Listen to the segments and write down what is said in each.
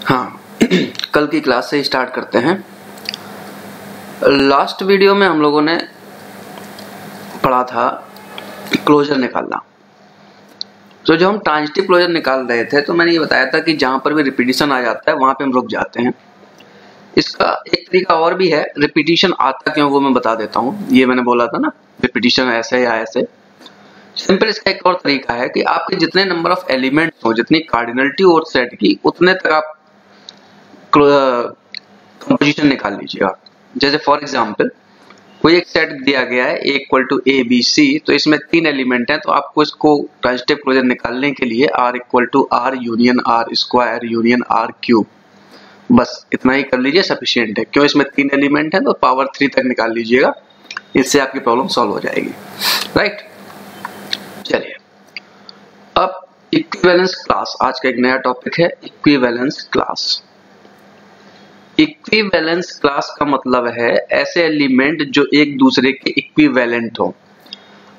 हाँ कल की क्लास से स्टार्ट करते हैं। लास्ट वीडियो में हम लोगों ने पढ़ा था क्लोजर निकालना। तो जब हम ट्रांजिटिव क्लोजर निकाल रहे थे तो मैंने ये बताया था कि जहां पर भी रिपीटिशन आ जाता है वहां पे हम रुक जाते हैं। इसका एक तरीका और भी है, रिपीटिशन आता क्यों वो मैं बता देता हूँ। ये मैंने बोला था ना, रिपीटिशन ऐसे या ऐसे। सिंपल इसका एक और तरीका है कि आपके जितने नंबर ऑफ एलिमेंट्स हो, जितनी कार्डिनलिटी हो सेट की, उतने तक आप कंपोजिशन निकाल लीजिएगा। जैसे फॉर एग्जांपल कोई एक सेट दिया गया है A equal to A B C, तो इसमें 3 एलिमेंट हैं, तो आपको इसको ट्रांजिटिव क्लोजर निकालने के लिए R equal to R union R square union R cube, बस इतना ही कर लीजिए, सफिशिएंट है। क्यों, इसमें 3 एलिमेंट हैं तो पावर 3 तक निकाल लीजिएगा, इससे आपकी प्रॉब्लम सॉल्व हो जाएगी। राइट, चलिए अब इक्विवेलेंस क्लास, आज का एक नया टॉपिक है इक्विवेलेंस क्लास। इक्विवेलेंस क्लास का मतलब है ऐसे एलिमेंट जो एक दूसरे के इक्विवेलेंट हो।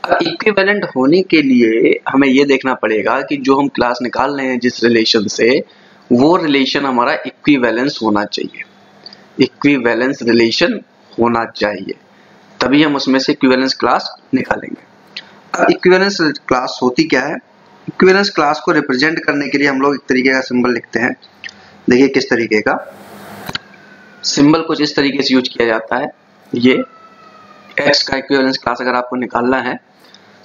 अब इक्विवेलेंट होने के लिए हमें यह देखना पड़ेगा कि जो हम क्लास निकाल रहे हैं जिस रिलेशन से, वो रिलेशन हमारा इक्विवेलेंस होना चाहिए। इक्विवेलेंस रिलेशन होना चाहिए, तभी हम उसमें से इक्विवेलेंस क्लास निकालेंगे। अब इक्विवेलेंस क्लास होती क्या है? इक्विवेलेंस क्लास को रिप्रेजेंट करने के लिए हम लोग एक तरीके का सिंबल लिखते हैं। देखिए किस तरीके का सिंबल, कुछ इस तरीके से यूज किया जाता है। ये x का इक्विवेलेंस क्लास अगर आपको निकालना है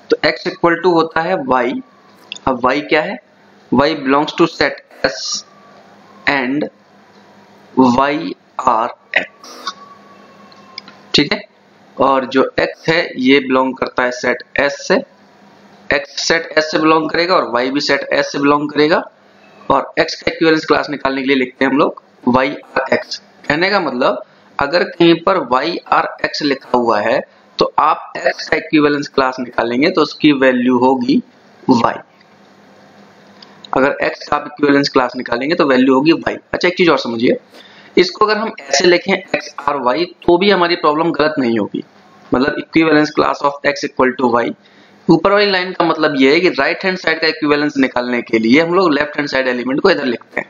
तो x इक्वल टू होता है y। अब y क्या है? y belongs to set S and y R x, ठीक है। और जो x है ये बिलोंग करता है सेट S से, x सेट S से बिलोंग करेगा और y भी सेट S से बिलोंग करेगा। और x का इक्विवेलेंस क्लास निकालने के लिए लिखते हैं हम लोग y आर x। कहने का मतलब अगर कहीं पर y आर x लिखा हुआ है तो आप x का इक्विवेलेंस क्लास निकालेंगे तो उसकी वैल्यू होगी y। अगर x का आप इक्विवेलेंस क्लास निकालेंगे तो वैल्यू होगी y। अच्छा एक चीज और समझिए, इसको अगर हम ऐसे लिखें x आर y तो भी हमारी प्रॉब्लम गलत नहीं होगी। मतलब equivalence class of x equal to y, ऊपर वाली लाइन का मतलब यह है कि राइट हैंड साइड का इक्विवेलेंस निकालने के लिए हम लोग लेफ्ट हैंड साइड एलिमेंट को इधर लिखते हैं।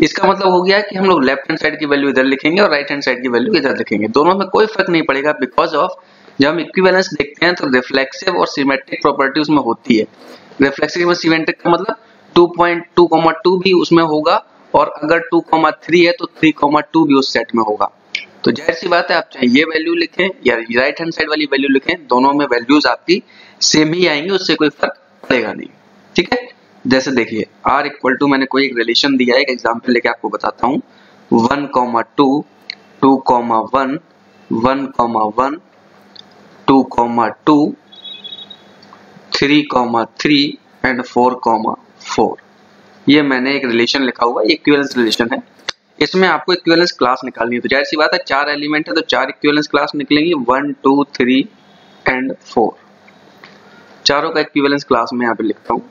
इसका मतलब हो गया कि हम लोग लेफ्ट हैंड साइड की वैल्यू इधर लिखेंगे और राइट हैंड साइड की वैल्यू इधर लिखेंगे, दोनों में कोई फर्क नहीं पड़ेगा। बिकॉज ऑफ जब हम इक्विवेलेंस देखते हैं तो रिफ्लेक्सिव और सिमेट्रिक प्रॉपर्टी उसमें होती है। रिफ्लेक्सिव और सिमेट्रिक का मतलब 2.2,2 भी उसमें होगा, और अगर 2,3 है तो 3,2 भी उस सेट में होगा। तो जाहिर सी बात है, आप चाहे ये वैल्यू लिखें या राइट हैंड साइड वाली वैल्यू लिखें, दोनों में वैल्यूज आपकी सेम ही आएंगी, उससे कोई फर्क पड़ेगा नहीं, ठीक है। जैसे देखिए R इक्वल टू, मैंने कोई एक रिलेशन दिया है, एक एग्जांपल लेके आपको बताता हूँ। 1,2, 2,1, 1,1, 2,2, 3,3 एंड 4,4। ये मैंने एक रिलेशन लिखा हुआ है, इक्विवेलेंस रिलेशन है। इसमें आपको इक्विवेलेंस क्लास निकालनी है, तो जाहिर सी बात है 4 एलिमेंट है तो 4 इक्विवेलेंस क्लास निकलेंगी, 1, 2, 3 एंड 4। चारों का इक्विवेलेंस क्लास में यहाँ पे लिखता हूँ।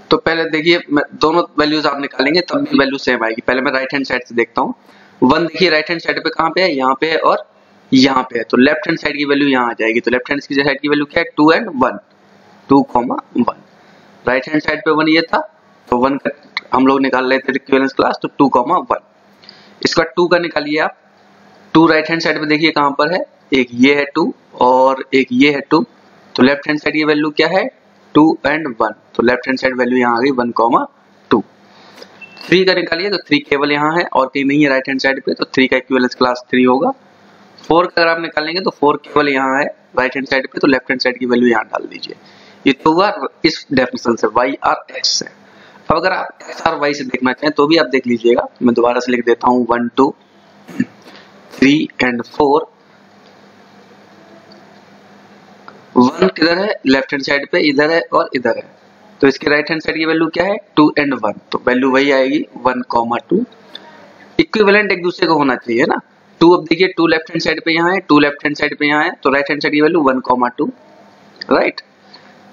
तो पहले देखिए, मैं दोनों वैल्यूज आप निकालेंगे तब भी वैल्यू सेम आएगी। पहले मैं राइट हैंड साइड से देखता हूँ। 1 देखिए राइट हैंड साइड पे कहाँ पे है? यहाँ पे है और यहाँ पे है, तो लेफ्ट हैंड साइड की वैल्यू यहाँ आ जाएगी। तो लेफ्ट हैंड की साइड की वैल्यू क्या है? 2 एंड 1, 2,1। राइट हैंड साइड पे 1 ये था, तो 1 का हम लोग निकाल रहे थे इक्विवेलेंस क्लास, तो 2,1। इसका 2 का निकालिए आप। 2 राइट हैंड साइड पे देखिए कहाँ पर है? एक ये है 2 और एक ये है 2, तो लेफ्ट हैंड साइड की वैल्यू क्या है? 2 एंड 1, तो लेफ्ट हैंड साइड वैल्यू यहाँ आ गई 1,2। 3 का निकालिए तो 3 केवल यहाँ है और कहीं नहीं है राइट हैंड साइड पे, तो 3 का इक्विवेलेंस क्लास 3 होगा। 4 का अगर आप निकालेंगे तो 4 केवल यहाँ है राइट हैंड साइड पे, तो लेफ्ट हैंड साइड की वैल्यू यहाँ डाल दीजिए। ये तो हुआ इस डेफिनेशन से y आर x से। अब अगर आप x आर y से देखना चाहें तो भी आप देख लीजिएगा, मैं दोबारा से लिख देता हूँ 1, 2, 3 एंड 4। 1 किधर है? लेफ्ट हैंड साइड पे, इधर है और इधर है, तो इसके राइट हैंड साइड की वैल्यू क्या है? 2 एंड 1, तो वैल्यू वही आएगी 1,2। इक्विवेलेंट एक दूसरे को होना चाहिए ना। 2 अब देखिए 2 लेफ्ट हैंड साइड पे यहाँ है, 2 लेफ्ट हैंड साइड पे यहाँ है, तो राइट हैंड साइड की वैल्यू 1,2, राइट।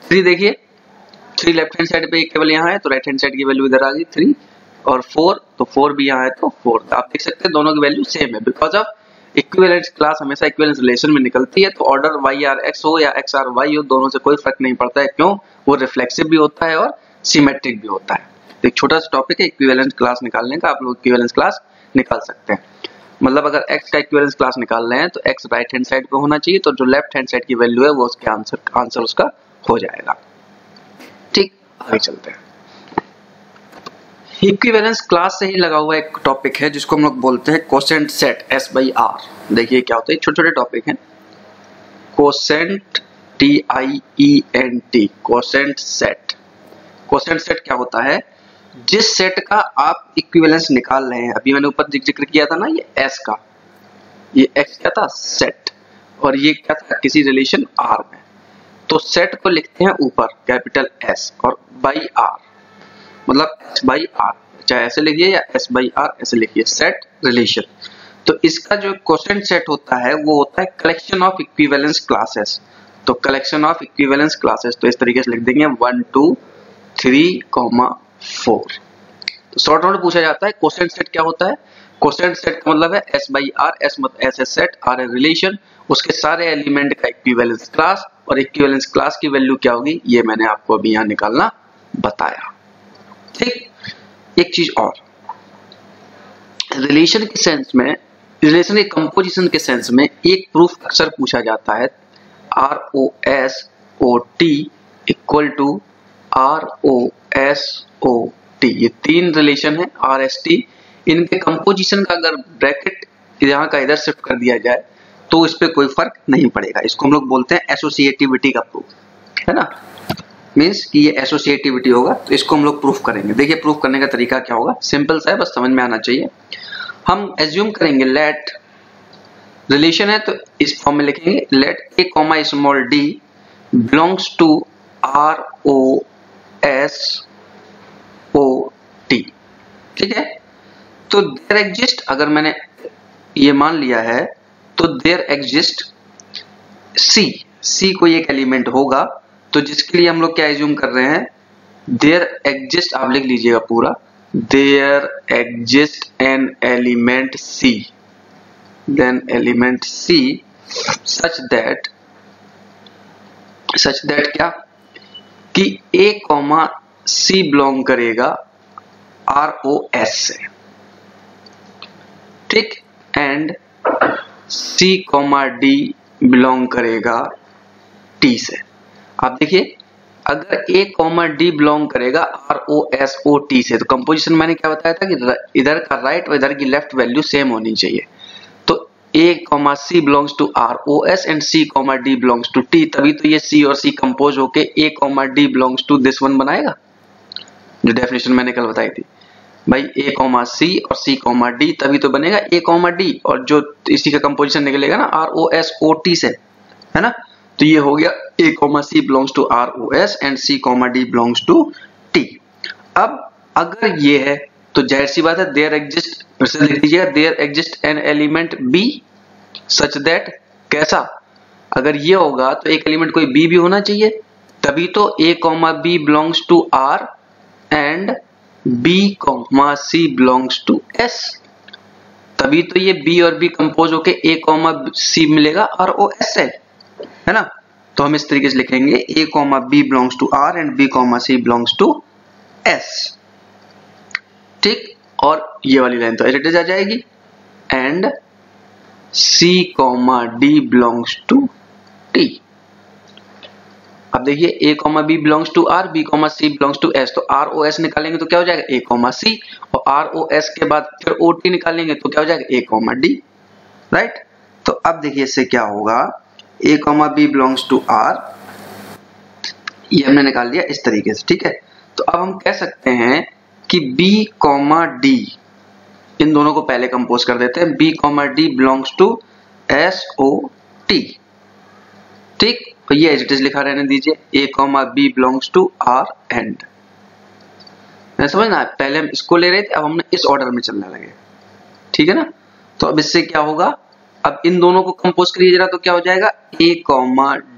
3 देखिए 3 लेफ्ट हैंड साइड पे केवल यहाँ है, तो राइट हैंड साइड की वैल्यू इधर आ गई 3, और 4, तो 4 भी यहाँ है तो 4। आप देख सकते हैं दोनों की वैल्यू सेम है। बिकॉज ऑफ इक्विवेलेंस क्लास हमेशा इक्विवेलेंस रिलेशन में निकलती है, तो ऑर्डर y आर x हो या x आर y हो, दोनों से कोई फर्क नहीं पड़ता है। क्यों? वो रिफ्लेक्सिव भी होता है और सिमेट्रिक भी होता है। तो एक छोटा सा टॉपिक है इक्विवेलेंस क्लास निकालने का, आप लोग इक्विवेलेंस क्लास निकाल सकते हैं। मतलब अगर x का इक्विवेलेंस क्लास निकाल रहे हैं तो x राइट हैंड साइड पे होना चाहिए, तो जो लेफ्ट हैंड साइड की वैल्यू है वो उसके आंसर उसका हो जाएगा। ठीक, आगे चलते हैं। इक्विवेलेंस क्लास से ही लगा हुआ एक टॉपिक है जिसको हम लोग बोलते हैं कोसेंट सेट S/R। देखिए क्या होता है, छोटे छोटे टॉपिक हैं। Quotient TIENT, quotient set. Quotient set क्या होता है, जिस सेट का आप इक्विवेलेंस निकाल रहे हैं, अभी मैंने ऊपर जिक्र किया था ना, ये S का, ये X क्या था सेट, और ये क्या था किसी रिलेशन R में, तो सेट को लिखते हैं ऊपर कैपिटल S और बाई R, मतलब S/R, चाहे ऐसे लिखिए या S/R ऐसे लिखिए, सेट रिलेशन। तो इसका जो कोसेंट सेट होता है वो होता है कलेक्शन ऑफ इक्विवेलेंस क्लासेस। तो कलेक्शन ऑफ इक्विवेलेंस क्लासेस, तो इस तरीके से लिख देंगे 1 2 3, 4। तो शॉर्ट नोट पूछा जाता है कोसेंट सेट क्या होता है। कोसेंट सेट का मतलब है S/R, S मतलब S सेट, R है रिलेशन, उसके सारे एलिमेंट का इक्विवेलेंस क्लास, और इक्विवेलेंस क्लास की वैल्यू क्या होगी ये मैंने आपको अभी यहाँ निकालना बताया। ठीक, एक चीज और, रिलेशन के सेंस में, रिलेशन के कंपोजिशन के सेंस में एक प्रूफ अक्सर पूछा जाता है, ROSOT इक्वल टू ROSOT। ये तीन रिलेशन है RST, इनके कंपोजिशन का अगर ब्रैकेट यहाँ का इधर शिफ्ट कर दिया जाए तो इस पे कोई फर्क नहीं पड़ेगा। इसको हम लोग बोलते हैं एसोसिएटिविटी का प्रूफ, है ना, मीन्स कि ये एसोसिएटिविटी होगा। तो इसको हम लोग प्रूफ करेंगे। देखिए प्रूफ करने का तरीका क्या होगा, सिंपल सा है, बस समझ में आना चाहिए। हम एज्यूम करेंगे लेट रिलेशन है, तो इस फॉर्म में लिखेंगे let A, small d belongs to ROSOT। ठीक है, तो देयर एग्जिस्ट, अगर मैंने ये मान लिया है तो देयर एग्जिस्ट C कोई एक एलिमेंट होगा, तो जिसके लिए हम लोग क्या एज्यूम कर रहे हैं, देयर एग्जिस्ट, आप लिख लीजिएगा पूरा, there exist an element C, then element C such that क्या कि A, C बिलोंग करेगा ROS से, ठीक, एंड C, D बिलोंग करेगा T से। आप देखिए अगर A, D बिलोंग करेगा ROSOT से, तो कंपोजिशन मैंने क्या बताया था कि इधर का राइट और इधर की लेफ्ट वैल्यू सेम होनी चाहिए। तो A, C belongs to ROS and C, D belongs to T, तभी तो ये C और C कंपोज होके A, D belongs to this one बनाएगा, जो डेफिनेशन मैंने कल बताई थी भाई। A, C और C, D तभी तो बनेगा A, D, और जो इसी का कंपोजिशन निकलेगा ना ROSOT से, है ना। तो ये हो गया A, C belongs to ROS and C, D belongs to T। अब अगर ये है तो जाहिर सी बात है देयर एग्जिस्ट, फिर से लिख लीजिएगा, there exist an element B such that, कैसा, अगर ये होगा तो एक एलिमेंट कोई B भी होना चाहिए, तभी तो A, B belongs to R and B, C belongs to S, तभी तो ये B और B कंपोज होके A, C मिलेगा ROS से, है ना। तो हम इस तरीके से लिखेंगे A, B belongs to R and B, C belongs to S, ठीक। और ये वाली लाइन तो एज इट इज आ जाएगी, and C, D belongs to T। अब देखिए A, B belongs to R, B, C belongs to S, तो ROS निकालेंगे तो क्या हो जाएगा A, C, और ROS के बाद फिर OT निकालेंगे तो क्या हो जाएगा A, D, राइट। तो अब देखिए इससे क्या होगा, A, B belongs to R, ये हमने निकाल लिया इस तरीके से, ठीक है। तो अब हम कह सकते हैं कि B, D, इन दोनों को पहले कंपोज कर देते हैं, B, D belongs to SOT, ठीक। तो ये एज इट इज लिखा रहने दीजिए, A, B belongs to R and, समझना, पहले हम इसको ले रहे थे, अब हमने इस ऑर्डर में चलने लगे, ठीक है ना। तो अब इससे क्या होगा, अब इन दोनों को कंपोज करिए जरा, तो क्या हो जाएगा A,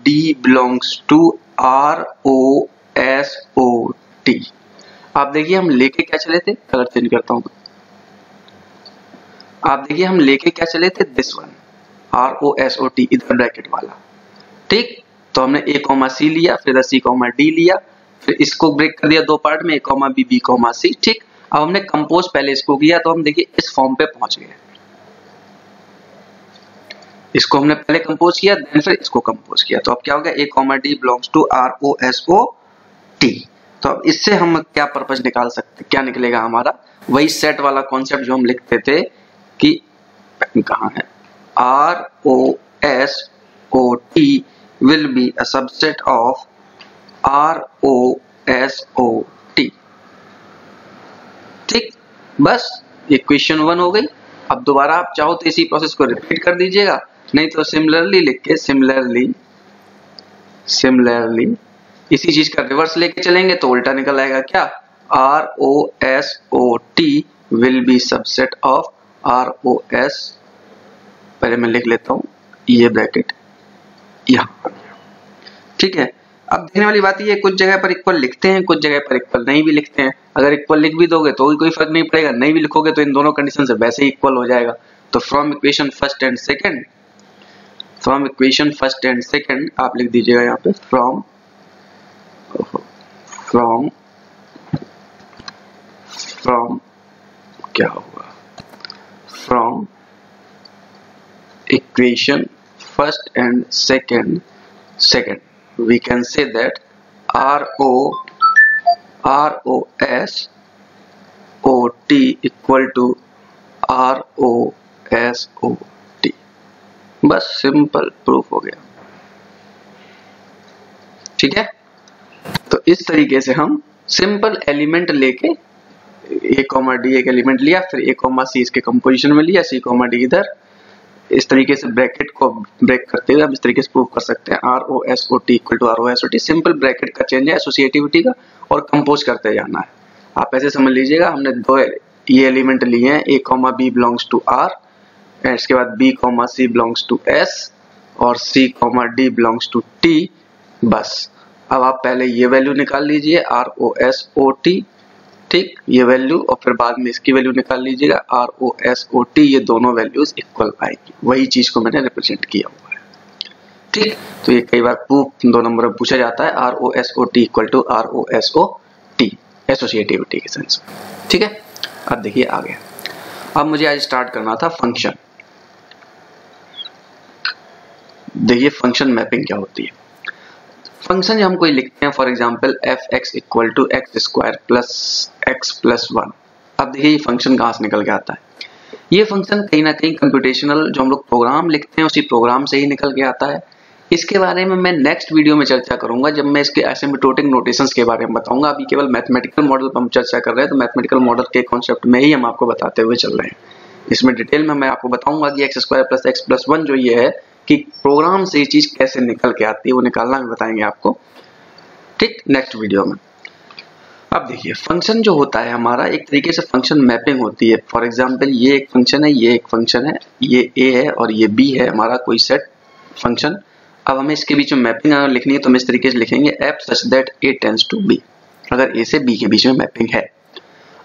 D belongs to ROSOT। आप देखिए हम लेके क्या चले थे, कलर चेंज करता हूं, आप देखिए हम लेके क्या चले थे, दिस वन ROSOT, इधर ब्रैकेट वाला, ठीक। तो हमने A, C लिया, फिर C, D लिया, फिर इसको ब्रेक कर दिया दो पार्ट में, a comma b, b comma c। ठीक, अब हमने कंपोज पहले इसको किया तो हम देखिए इस फॉर्म पे पहुंच गए। इसको हमने पहले कंपोज किया, देन फिर इसको कंपोज किया, तो अब क्या हो गया, a comma d belongs to r o s o t। तो अब इससे हम क्या पर्पज निकाल सकते, क्या निकलेगा हमारा, वही सेट वाला कॉन्सेप्ट जो हम लिखते थे कि कहाँ है, r o s o t will be a subset of r o s o t। ठीक, बस ये क्वेश्चन 1 हो गई। अब दोबारा आप चाहो तो इसी प्रोसेस को रिपीट कर दीजिएगा, नहीं तो सिमिलरली लिख के सिमिलरली इसी चीज का रिवर्स लेके चलेंगे तो उल्टा निकल आएगा क्या, r o s o t will be subset of r o s, पहले मैं लिख लेता हूं ये ब्रैकेट यहाँ। ठीक है, अब देखने वाली बात ये, कुछ जगह पर इक्वल लिखते हैं, कुछ जगह पर इक्वल नहीं भी लिखते हैं। अगर इक्वल लिख भी दोगे तो भी कोई फर्क नहीं पड़ेगा, नहीं भी लिखोगे तो इन दोनों कंडीशन से वैसे ही इक्वल हो जाएगा। तो from equation first and second आप लिख दीजिएगा यहाँ पे फ्रॉम क्या होगा, from equation first and second we can say that r o s o t equal to r o s o t। बस सिंपल प्रूफ हो गया। ठीक है, तो इस तरीके से हम सिंपल एलिमेंट लेके a कॉमा डी एक एलिमेंट लिया, फिर a कॉमा सी इसके कंपोजिशन में लिया, c कॉमा डी इधर, इस तरीके से ब्रैकेट को ब्रेक करते हुए हम इस तरीके से प्रूव कर सकते हैं r o s o t equal to r o s o t। Simple bracket का चेंज है एसोसिएटिविटी का, और कंपोज करते जाना है। आप ऐसे समझ लीजिएगा, हमने दो ये एलिमेंट लिए हैं, a comma b belongs to r, इसके बाद b comma c belongs to s और c comma d belongs to t। बस अब आप पहले ये वैल्यू निकाल लीजिए r o s o t, ठीक, ये वैल्यू, और फिर बाद में इसकी वैल्यू निकाल लीजिएगा r o s o t, ये दोनों वैल्यूज इक्वल आएगी। वही चीज को मैंने रिप्रेजेंट किया हुआ है। ठीक, तो ये कई बार प्रूफ 2 नंबर में पूछा जाता है, r o s o t equal to r o s o t associativity के सेंस में। ठीक है, अब देखिए आगे, अब मुझे आज स्टार्ट करना था फंक्शन। देखिए फंक्शन मैपिंग क्या होती है। फंक्शन जो हम कोई लिखते हैं, for example f x equal to x square plus x plus 1। अब देखिए ये फंक्शन कहाँ से निकल के आता है। ये फंक्शन कहीं ना कहीं कंप्यूटेशनल जो हम लोग प्रोग्राम लिखते हैं उसी प्रोग्राम से ही निकल के आता है। इसके बारे में मैं नेक्स्ट वीडियो में चर्चा करूंगा, जब मैं इसके एसिम्प्टोटिक नोटेशंस के बारे में बताऊंगा। अभी केवल मैथमेटिकल मॉडल पर हम चर्चा कर रहे हैं, तो मैथमेटिकल मॉडल के कॉन्सेप्ट में ही हम आपको बताते हुए चल रहे हैं। इसमें डिटेल में मैं आपको बताऊंगा कि x square plus x plus 1 जो ये है कि प्रोग्राम से ये चीज कैसे निकल के आती है, वो निकालना भी बताएंगे आपको, ठीक, नेक्स्ट वीडियो में। अब देखिए फंक्शन जो होता है हमारा, एक तरीके से फंक्शन मैपिंग होती है। फॉर एग्जांपल ये एक फंक्शन है, ये एक फंक्शन है, ये a है और ये b है हमारा कोई सेट फंक्शन। अब हमें इसके बीच में मैपिंग अगर लिखनी है तो हम इस तरीके से लिखेंगे f such that a tends to b, अगर a से b के बीच में मैपिंग है।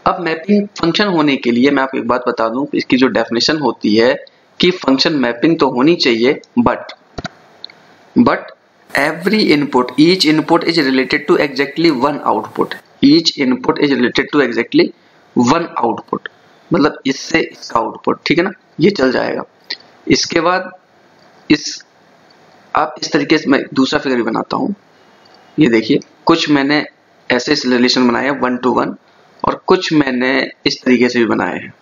अब मैपिंग फंक्शन होने के लिए मैं आपको एक बात बता दूं, इसकी जो डेफिनेशन होती है कि फंक्शन मैपिंग तो होनी चाहिए, but every input, each input is related to exactly one output, each input is related to exactly one output, मतलब इससे इसका आउटपुट, ठीक है ना, ये चल जाएगा। इसके बाद आप इस तरीके से मैं दूसरा फिगर भी बनाता हूं। ये देखिए कुछ मैंने ऐसे रिलेशन बनाए हैं 1 to 1 और कुछ मैंने इस तरीके से भी बनाए हैं,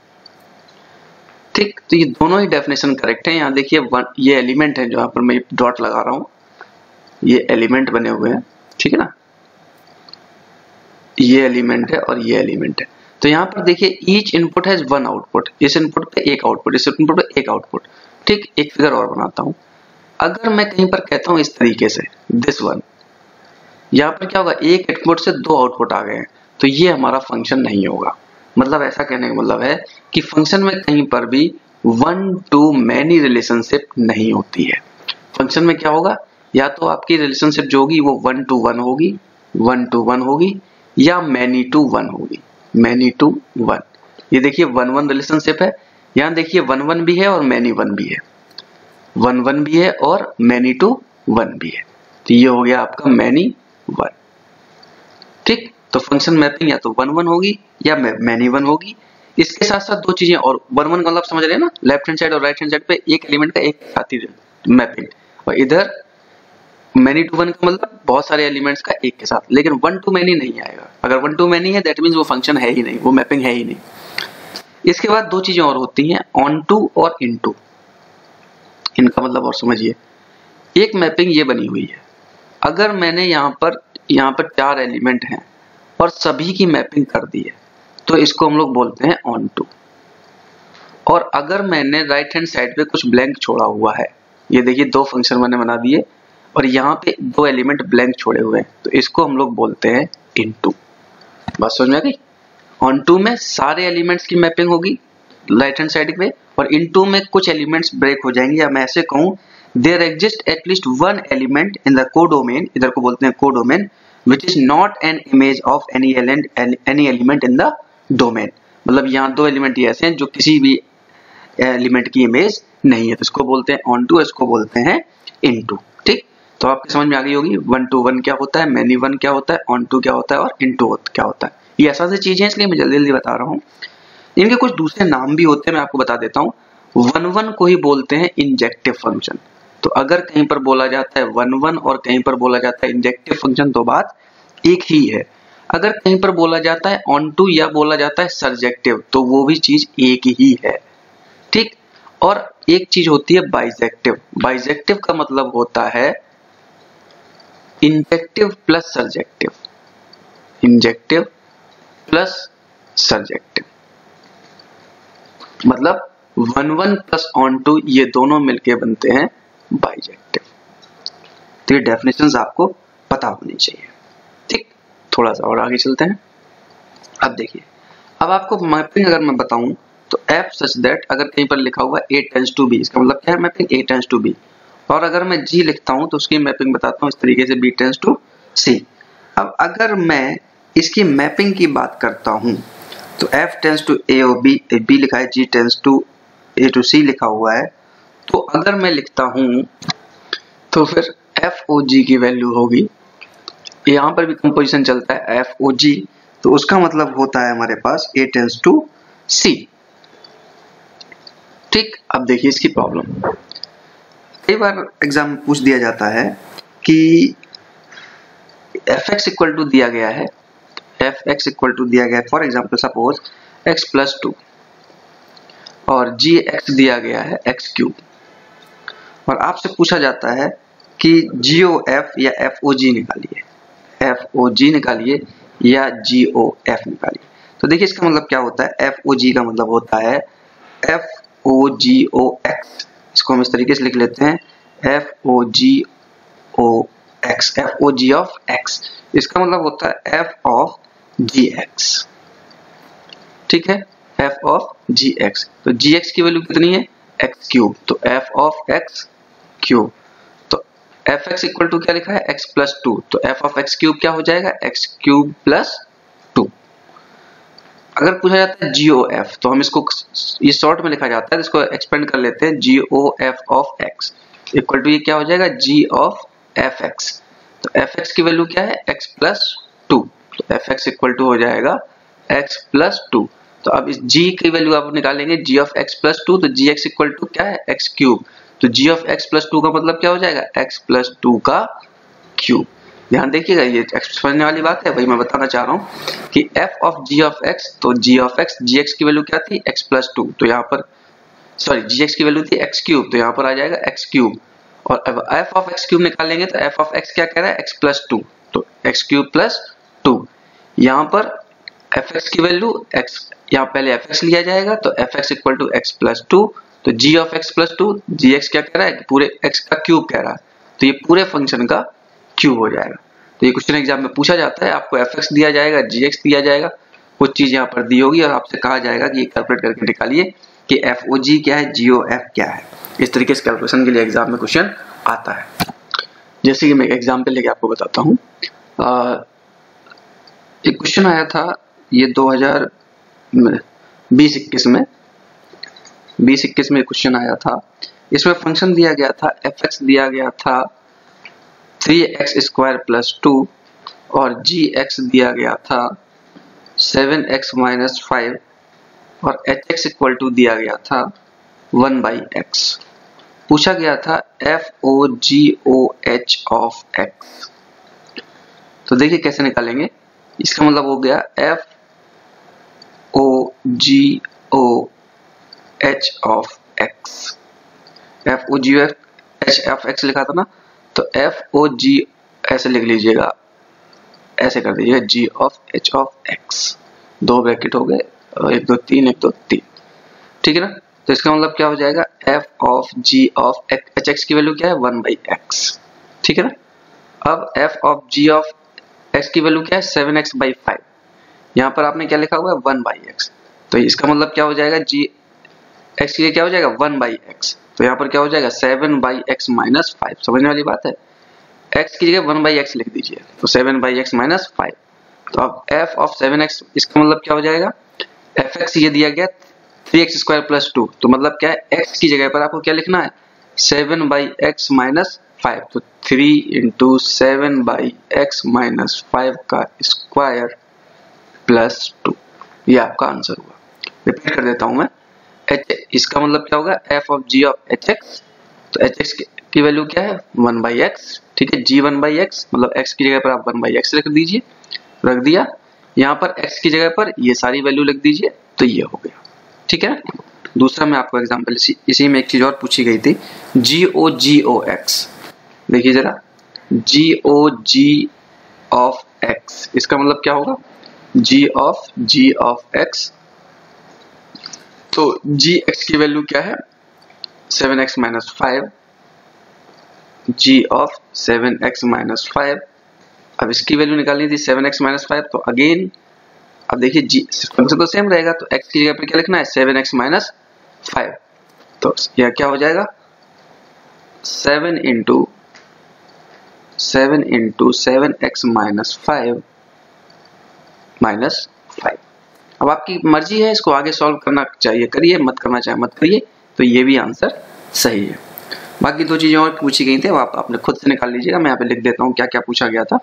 ठीक। तो ये दोनों ही डेफिनेशन करेक्ट है। यहाँ देखिए ये एलिमेंट है जो यहाँ पर मैं डॉट लगा रहा हूँ, ये एलिमेंट बने हुए हैं, ठीक है ना, ये एलिमेंट है और ये एलिमेंट है। तो यहाँ पर देखिए each input has one output, इस इनपुट पे एक आउटपुट, इस इनपुट पे एक आउटपुट, ठीक। एक फिगर और बनाता हूँ। अगर मैं कहीं पर कहता हूँ इस तरीके से दिस वन, यहाँ पर क्या होगा, एक इनपुट से 2 आउटपुट आ गए हैं, तो ये हमारा फंक्शन नहीं होगा। मतलब ऐसा कहने का मतलब है कि फंक्शन में कहीं पर भी 1 to many रिलेशनशिप नहीं होती है। फंक्शन में क्या होगा, या तो आपकी रिलेशनशिप जो होगी वो 1 to 1 होगी, 1 to 1 होगी, या many to 1 होगी, many to 1। ये देखिए 1-1 रिलेशनशिप है, यहाँ देखिए 1-1 भी है और many 1 भी है, 1-1 भी है और many to 1 भी है। तो ये हो गया आपका many 1। ठीक, तो फंक्शन मैपिंग या तो 1 1 होगी या मैनी 1 होगी। इसके साथ साथ दो चीजें और, 1 1 का मतलब समझ रहे हैं ना, लेफ्ट हैंड साइड और राइट हैंड साइड पे एक एलिमेंट का एक साथ ही मैपिंग, और इधर मैनी टू 1 का मतलब बहुत सारे एलिमेंट्स का एक के साथ, लेकिन 1 टू मैनी नहीं आएगा। अगर 1 टू मैनी है दैट मींस वो फंक्शन है ही नहीं, वो मैपिंग है ही नहीं। इसके बाद दो चीजें और होती हैं, ऑन टू और इन टू। इनका मतलब और समझिए, एक मैपिंग ये बनी हुई है, अगर मैंने यहाँ पर 4 एलिमेंट हैं और सभी की मैपिंग कर दी है तो इसको हम लोग बोलते हैं ऑन टू। और अगर मैंने राइट हैंड साइड पे कुछ ब्लैंक छोड़ा हुआ है, ये देखिए दो फंक्शन मैंने बना दिए और यहाँ पे दो एलिमेंट ब्लैंक छोड़े हुए हैं, तो इसको हम लोग बोलते हैं इन टू। बात समझ में आ गई? ऑन टू में सारे एलिमेंट्स की मैपिंग होगी राइट हैंड साइड पे, और इन टू में कुछ एलिमेंट्स ब्रेक हो जाएंगे, या मैं ऐसे कहूँ there exist at least one element in the codomain, इधर को बोलते हैं codomain, which is not an image of any element in the domain। मतलब यहाँ दो एलिमेंट ऐसे हैं जो किसी भी एलिमेंट की इमेज नहीं है, तो इसको बोलते हैं ऑन टू, इसको बोलते हैं इन टू। ठीक, तो आपके समझ में आ गई होगी 1 टू 1 क्या होता है, मैनी 1 क्या होता है, ऑन टू क्या होता है और इन टू क्या होता है। ये ऐसा सी चीजें हैं इसलिए मैं जल्दी जल्दी बता रहा हूँ। इनके कुछ दूसरे नाम भी होते हैं, मैं आपको बता देता हूँ। 1 1 को ही बोलते हैं इंजेक्टिव फंक्शन। तो अगर कहीं पर बोला जाता है 1 1 और कहीं पर बोला जाता है इंजेक्टिव फंक्शन तो बात एक ही है। अगर कहीं पर बोला जाता है ऑन टू या बोला जाता है सरजेक्टिव तो वो भी चीज एक ही है। ठीक, और एक चीज होती है बाइजेक्टिव। बाइजेक्टिव का मतलब होता है इंजेक्टिव प्लस सरजेक्टिव, इंजेक्टिव प्लस सरजेक्टिव, मतलब 1 1 प्लस ऑन टू ये दोनों मिलके बनते हैं बाइजेक्टिव। तो ये डेफिनेशंस आपको पता होनी चाहिए। ठीक, थोड़ा सा और आगे चलते हैं। अब देखिए, अब आपको मैपिंग अगर मैं बताऊं तो f सच दैट, अगर कहीं पर लिखा हुआ a टेंड्स टू b, इसका मतलब क्या है mapping a tends to b। और अगर मैं g लिखता हूं तो उसकी मैपिंग बताता हूं इस तरीके से b टेंड्स टू c। अब अगर मैं इसकी मैपिंग की बात करता हूं तो f टेंड्स टू a और b लिखा है, g tends to a to c लिखा हुआ है। तो अगर मैं लिखता हूं तो फिर f o g की वैल्यू होगी, यहाँ पर भी कंपोजिशन चलता है f o g, तो उसका मतलब होता है हमारे पास a टेंड्स टू c। ठीक, अब देखिए इसकी प्रॉब्लम, कई बार एग्जाम में पूछ दिया जाता है कि fx इक्वल टू दिया गया है, fx इक्वल टू दिया गया है, for example suppose x plus 2 और gx दिया गया है x क्यूब, और आपसे पूछा जाता है कि GOF या FOG निकालिए, FOG निकालिए या GOF निकालिए। तो देखिए इसका मतलब क्या होता है, FOG का मतलब होता है FOGOX, इसको हम इस तरीके से लिख लेते हैं FOGOX, FOG ऑफ x, इसका मतलब होता है F ऑफ GX। ठीक है, F ऑफ GX, तो GX की वैल्यू कितनी है x क्यूब, तो F ऑफ x क्यूब, तो fx इक्वल टू क्या लिखा है x प्लस 2, तो f ऑफ x क्यूब क्या हो जाएगा x क्यूब प्लस 2। अगर पूछा जाता है GOF तो हम इसको ये शॉर्ट में लिखा जाता है, इसको एक्सपेंड कर लेते हैं, GOF of x equal to ये क्या हो जाएगा g ऑफ fx, तो fx की वैल्यू क्या है x प्लस 2, तो fx इक्वल टू हो जाएगा x प्लस 2। तो अब इस g की वैल्यू आप निकालेंगे g ऑफ x प्लस 2, तो gx इक्वल टू क्या है x क्यूब, तो g ऑफ x प्लस 2 का मतलब क्या हो जाएगा x प्लस 2 का क्यूब। ध्यान देखिएगा, ये समझने वाली बात है, वही मैं बताना चाह रहा हूँ कि f of g of x, तो g ऑफ x, gx की वैल्यू क्या थी x प्लस 2, तो यहाँ पर सॉरी gx की वैल्यू थी x क्यूब, तो यहाँ पर आ जाएगा x क्यूब, और अब f ऑफ x क्यूब निकालेंगे तो f ऑफ x क्या कह रहा है x प्लस 2, तो x क्यूब प्लस 2। यहाँ पर fx की वैल्यू x, यहाँ पहले fx लिया जाएगा तो fx equal to x plus 2, तो g of x plus 2, gx क्या कह रहा है पूरे x का क्यूब कह रहा है, तो ये पूरे फंक्शन का क्यूब हो जाएगा। तो ये क्वेश्चन एग्जाम में पूछा जाता है, आपको fx दिया जाएगा, gx दिया जाएगा, कुछ चीज यहाँ पर दी होगी और आपसे कहा जाएगा कि ये कैलकुलेट करके निकालिए कि FOG क्या है, GOF क्या है। इस तरीके से कैलकुलेशन के लिए एग्जाम में क्वेश्चन आता है। जैसे कि मैं एग्जाम्पल लेके आपको बताता हूँ, एक क्वेश्चन आया था ये 2020-21 में, 20-21 में क्वेश्चन आया था। इसमें फंक्शन दिया गया था fx दिया गया था 3x स्क्वायर प्लस 2 और जी एक्स दिया गया था 7x माइनस 5 और एच एक्स इक्वल टू दिया गया था 1/x। पूछा गया था FOGOH ऑफ x। तो देखिए कैसे निकालेंगे। इसका मतलब हो गया FOGOH of x। FOGOH of x लिखा था ना, तो FOG ऐसे लिख लीजिएगा, ऐसे कर दीजिएगा G of H of x। दो ब्रैकेट हो गए, 1 2 3 1 2 3, ठीक है ना। तो इसका मतलब क्या हो जाएगा, F of G of H x की वैल्यू क्या है 1/x, ठीक है ना। अब F of G of x की वैल्यू क्या है 7x/5। यहाँ पर आपने क्या लिखा हुआ है 1/x, तो इसका मतलब क्या हो जाएगा G x के लिए क्या हो जाएगा 1/x, तो यहाँ पर क्या हो जाएगा 7/x माइनस 5। समझने वाली बात है, x की जगह 1/x लिख दीजिए, तो 7/x माइनस 5। तो अब f ऑफ 7x, इसका मतलब क्या हो जाएगा, fx ये दिया गया 3x² प्लस 2, तो मतलब क्या है x की जगह पर आपको क्या लिखना है 7/x माइनस 5, तो 3 × 7/x माइनस 5 का स्क्वायर प्लस 2, ये आपका आंसर हुआ। रिपीट कर देता हूं मैं, इसका मतलब क्या होगा f of g of hx, तो hx की वैल्यू क्या है 1/x, ठीक है। g 1/x मतलब x की जगह पर आप 1/x रख दीजिए, रख दिया। यहाँ पर x की जगह पर ये सारी वैल्यू लिख दीजिए, तो ये हो गया, ठीक है। दूसरा मैं आपको एग्जांपल इसी में एक चीज और पूछी गई थी, GOG देखिए जरा, GOG ऑफ x, इसका मतलब क्या होगा G ऑफ x, तो gx की वैल्यू क्या है 7x minus 5, G of 7x minus 5। अब इसकी वैल्यू निकालनी थी 7x माइनस 5, तो अगेन अब देखिए जी फंक्शन तो सेम रहेगा, तो x की जगह पर क्या लिखना है 7x माइनस 5, तो यह क्या हो जाएगा 7 × 7x माइनस 5 माइनस 5। अब आपकी मर्जी है, इसको आगे सॉल्व करना चाहिए करिए, मत करना चाहे मत करिए, तो ये भी आंसर सही है। बाकी दो चीजें और पूछी गई थी, वो आप अपने खुद से निकाल लीजिएगा। मैं यहाँ पे लिख देता हूँ क्या क्या पूछा गया था।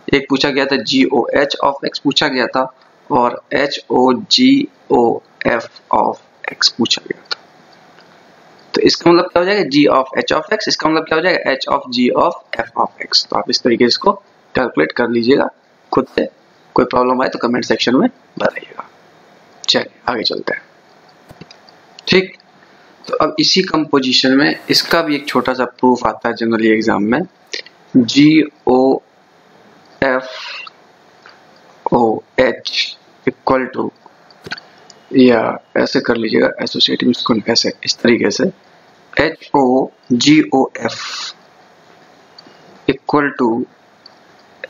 एक पूछा गया था GOH ऑफ x पूछा गया था, और HOGOF ऑफ x पूछा गया था। तो इसका मतलब क्या हो जाएगा G of H of x, इसका मतलब क्या हो जाएगा H of G of F of x। तो आप इस तरीके से इसको कैलकुलेट कर लीजिएगा खुद से। कोई प्रॉब्लम आए तो कमेंट सेक्शन में बताइएगा। चलिए आगे चलते हैं, ठीक। तो अब इसी कंपोजिशन में इसका भी एक छोटा सा प्रूफ आता है जनरली एग्जाम में, GOFOH इक्वल टू, या ऐसे कर लीजिएगा एसोसिएटिव इसको ऐसे इस तरीके से, HOGOF इक्वल टू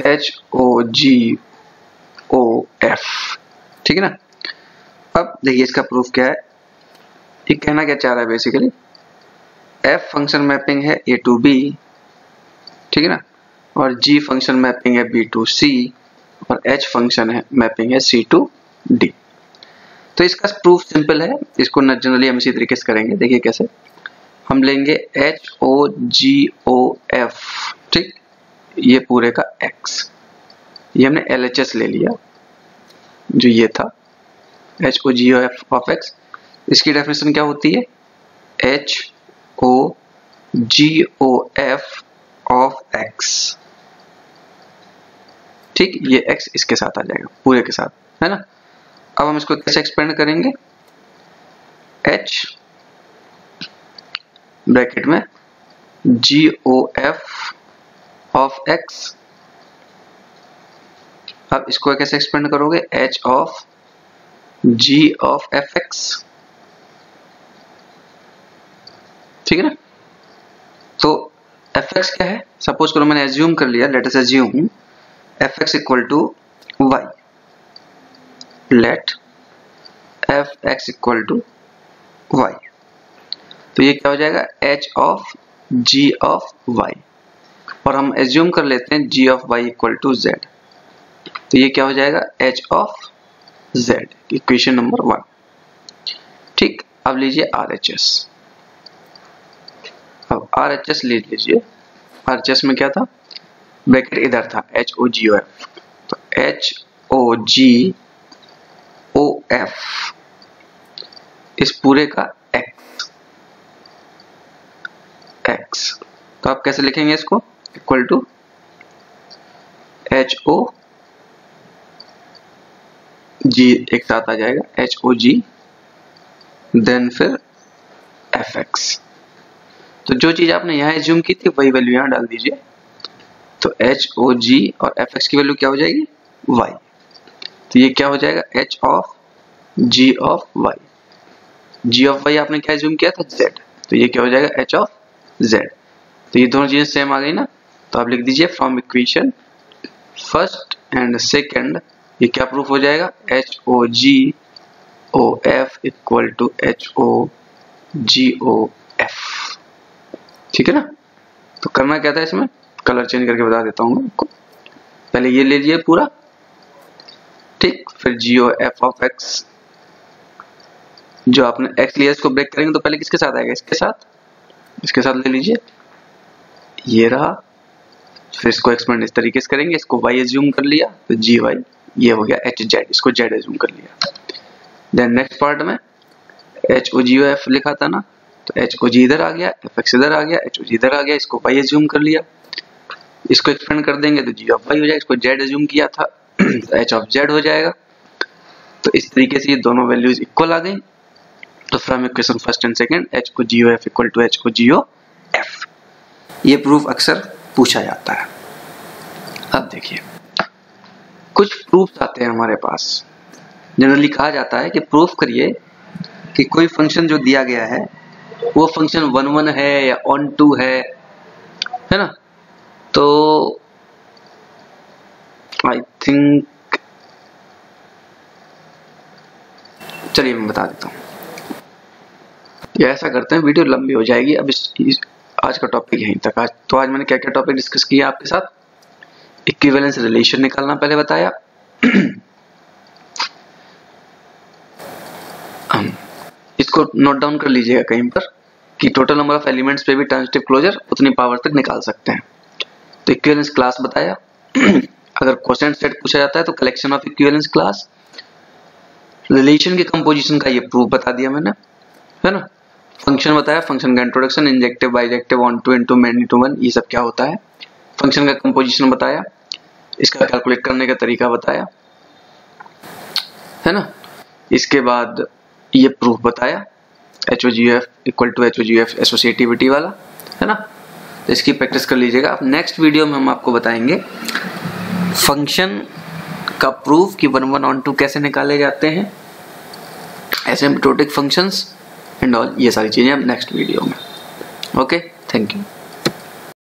HOGOF, ठीक है ना। अब देखिए इसका प्रूफ क्या है, ये कहना क्या चाह रहा है बेसिकली, F फंक्शन मैपिंग है A to B, ठीक है ना, और G फंक्शन मैपिंग है B to C, और H फंक्शन है मैपिंग है C to D। तो इसका प्रूफ सिंपल है, इसको जनरली हम इसी तरीके से करेंगे। देखिए कैसे, हम लेंगे HOGOF, ठीक, ये पूरे का X, ये हमने LHS ले लिया जो ये था HOGOF ऑफ X। इसकी डेफिनेशन क्या होती है HOGOF ऑफ X, ठीक, ये X इसके साथ आ जाएगा पूरे के साथ, है ना। अब हम इसको कैसे एक्सपेंड करेंगे, H ब्रैकेट में GOF ऑफ X। अब इसको कैसे एक्सपेंड करोगे, H of G of FX, ठीक है ना। तो fx क्या है, सपोज करो मैंने एज्यूम कर लिया, let us assume fx equal to y, let fx equal to y, तो ये क्या हो जाएगा h of g of y, और हम एज्यूम कर लेते हैं g of y equal to z, तो ये क्या हो जाएगा h of z, equation number 1, ठीक। अब लीजिए RHS, अब RHS ले लीजिए। RHS में क्या था, ब्रैकेट इधर था HOGOF, HOGOF इस पूरे का x, तो आप कैसे लिखेंगे इसको, इक्वल टू HOG एक साथ आ जाएगा, HOG देन फिर FX। तो जो चीज आपने यहाँ एज्यूम की थी वही वैल्यू यहाँ डाल दीजिए। तो HOG और FX की वैल्यू क्या हो जाएगी, y। तो ये क्या हो जाएगा, H of G of y। G of y आपने क्या एज्यूम किया था, z। तो ये क्या हो जाएगा, H ऑफ z। तो ये दोनों चीजें सेम आ गई ना। तो आप लिख दीजिए from equation first and second ये क्या प्रूफ हो जाएगा, HOGOF इक्वल टू HOGOF। ठीक है ना। तो करना क्या था, इसमें कलर चेंज करके बता देता हूँ आपको। पहले ये ले लीजिए पूरा, ठीक, फिर GOF ऑफ x, जो आपने x लिया इसको ब्रेक करेंगे तो पहले किसके साथ आएगा, इसके साथ ले लीजिए, ये रहा। फिर इसको एक्सपेंड इस तरीके से करेंगे, इसको y एज्यूम कर लिया तो GY, ये हो गया HZ, इसको Z एज्यूम कर लिया। देन नेक्स्ट पार्ट में HOGOF लिखा था ना, तो HOG इधर आ गया, FX इधर आ गया, HOG इधर आ गया, इसको y एज्यूम कर लिया, इसको एक्सपेंड कर देंगे तो G ऑफ y हो जाएगा, इसको Z एज्यूम किया था तो H ऑफ Z हो जाएगा। तो इस तरीके से ये दोनों वैल्यूज इक्वल आ गई। तो from equation first and second HOGOF equal to HOGOF, ये प्रूफ अक्सर पूछा जाता है। अब देखिए कुछ प्रूफ आते हैं हमारे पास। जनरली कहा जाता है कि प्रूफ करिए कि कोई फंक्शन जो दिया गया है वो फंक्शन 1 है या ऑन 2 है ना। तो आई थिंक, चलिए मैं बता देता हूँ। ऐसा करते हैं, वीडियो लंबी हो जाएगी। अब आज का टॉपिक यहीं तक। तो आज मैंने क्या क्या टॉपिक डिस्कस किया आपके साथ। इक्विवेलेंस रिलेशन निकालना पहले बताया, इसको नोट डाउन कर लीजिएगा कहीं पर कि टोटल नंबर ऑफ एलिमेंट्स पे भी ट्रांजिटिव क्लोजर उतनी पावर तक निकाल सकते हैं। तो इक्विवेलेंस क्लास बताया अगर क्वोशिएंट सेट पूछा जाता है तो collection of equivalence class. Relation की कंपोजिशन का ये प्रूफ बता दिया मैंने, है ना। फंक्शन बताया, फंक्शन का introduction, injective, bijective, onto, into, many to one, ये सब क्या होता है। फंक्शन का कंपोजिशन बताया, इसका कैलकुलेट करने का तरीका बताया, है ना। इसके बाद ये प्रूफ बताया HOGOF equal to HOGOF associativity वाला, है ना। तो इसकी प्रैक्टिस कर लीजिएगा। अब नेक्स्ट वीडियो में हम आपको बताएंगे फंक्शन का प्रूफ कि 1 1 ऑन 2 कैसे निकाले जाते हैं, एसिम्प्टोटिक फंक्शंस एंड ऑल, ये सारी चीजें हम नेक्स्ट वीडियो में। Okay, thank you.